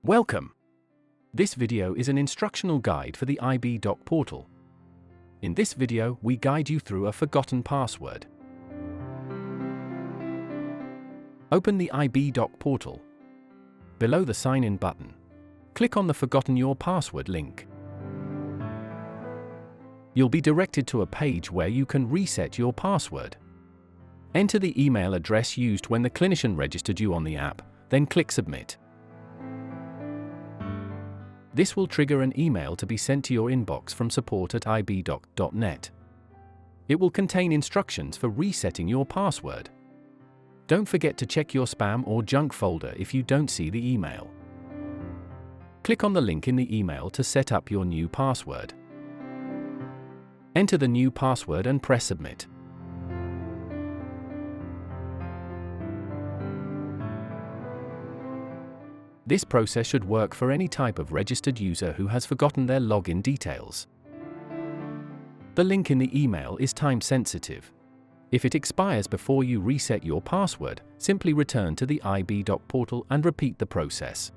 Welcome! This video is an instructional guide for the IBDoc Portal. In this video, we guide you through a forgotten password. Open the IBDoc Portal. Below the Sign In button, click on the Forgotten Your Password link. You'll be directed to a page where you can reset your password. Enter the email address used when the clinician registered you on the app, then click Submit. This will trigger an email to be sent to your inbox from support@ibdoc.net. It will contain instructions for resetting your password. Don't forget to check your spam or junk folder if you don't see the email. Click on the link in the email to set up your new password. Enter the new password and press Submit. This process should work for any type of registered user who has forgotten their login details. The link in the email is time-sensitive. If it expires before you reset your password, simply return to the IBDoc portal and repeat the process.